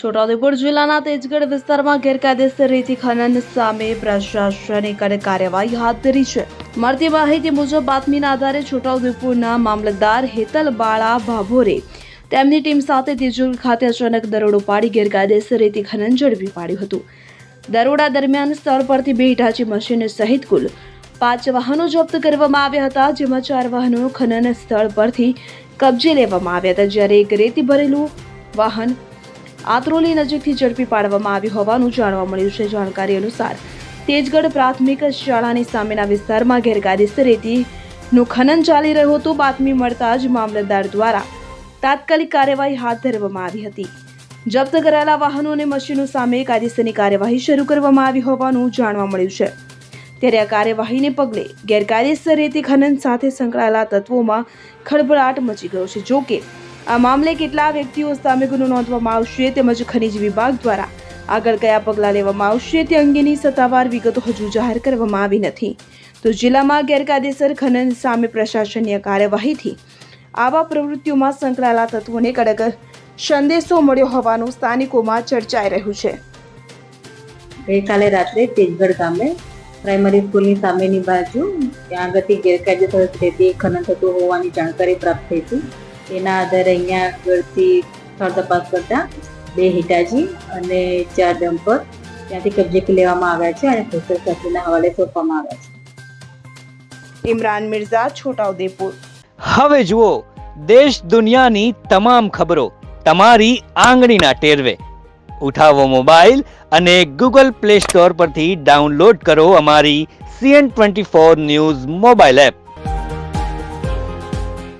છોટાઉદેપુર જિલ્લાના તેજગઢ વિસ્તારમાં ગેરકાયદેસર રેતી ખનન સામે પ્રશાસને કડક કાર્યવાહી હાથ ધરી છે. મળતી માહિતી મુજબ બાતમીના આધારે છોટાઉદેપુરના મામલતદાર હેતલ બાળા ભાભોરે તેમની ટીમ સાથે તેજગઢ ખાતે અચાનક દરોડો પાડી ગેરકાયદેસર રેતી ખનન ઝડપી પાડ્યું હતું. દરોડા દરમિયાન સ્થળ પરથી 2 હિટાચી મશીન સહિત કુલ 5 વાહનો જપ્ત કરવામાં આવ્યા હતા, જેમાં 4 વાહનો ખનન સ્થળ પરથી કબજે લેવામાં આવ્યા હતા, જ્યારે એક રેતી ભરેલું વાહન આત્રોલી નજીકથી ઝડપી પાડવામાં આવ્યું હોવાનું જાણવા મળ્યું છે. જાણકારી અનુસાર તેજગઢ પ્રાથમિક શાળાની સામેના વિસ્તારમાં ગેરકાયદેસર રેતીનું ખનન ચાલી રહ્યું હતું. બાતમી મળતા જ મામલતદાર દ્વારા તાત્કાલિક કાર્યવાહી હાથ ધરવામાં આવી હતી. જપ્ત કરાયેલા વાહનો અને મશીનો સામે કાયદેસરની કાર્યવાહી શરૂ કરવામાં આવી હોવાનું જાણવા મળ્યું છે. ત્યારે આ કાર્યવાહીને પગલે ગેરકાયદેસર રેતી ખનન સાથે સંકળાયેલા તત્વોમાં ખળભળાટ મચી ગયો છે. જો કે આ મામલે કેટલા વ્યક્તિઓ સામે ગુનો નોંધવામાં આવશે તેમજ ખનીજ વિભાગ દ્વારા આગળ કયા પગલાં લેવામાં આવશે તે અંગેની સત્તાવાર વિગતો હજુ જાહેર કરવામાં આવી નથી. તો જિલ્લામાં ગેરકાયદેસર ખનન સામે પ્રશાસનીય કાર્યવાહીથી આવા પ્રવૃત્તિઓમાં સંકળાયેલા તત્વોને કડક સંદેશો મળ્યો હોવાનું સ્થાનિકોમાં ચર્ચાઈ રહ્યું છે. ગઈકાલે રાત્રે તેજગઢ ગામે પ્રાઇમરી સ્કૂલની સામેની બાજુ ત્યાં આગળથી ગેરકાયદેસર રેતી ખનન થતું હોવાની જાણકારી પ્રાપ્ત થઈ હતી. તેના આધારે અહીંયા આગળથી સ્થળ તપાસ કરતા 2 હિટાચી અને 4 ડમ્પર ત્યાંથી કબજે લેવામાં આવ્યા છે અને પોલીસ શાખાના હવાલે સોંપવામાં આવ્યા છે. ઇમરાન મિર્ઝા, છોટાઉદેપુર. હવે જુઓ દેશ દુનિયાની તમામ ખબરો તમારી આંગળીના ટેરવે. ઉઠાવો મોબાઈલ અને Google Play Store પરથી ડાઉનલોડ કરો અમારી CN24 ન્યૂઝ મોબાઈલ એપ.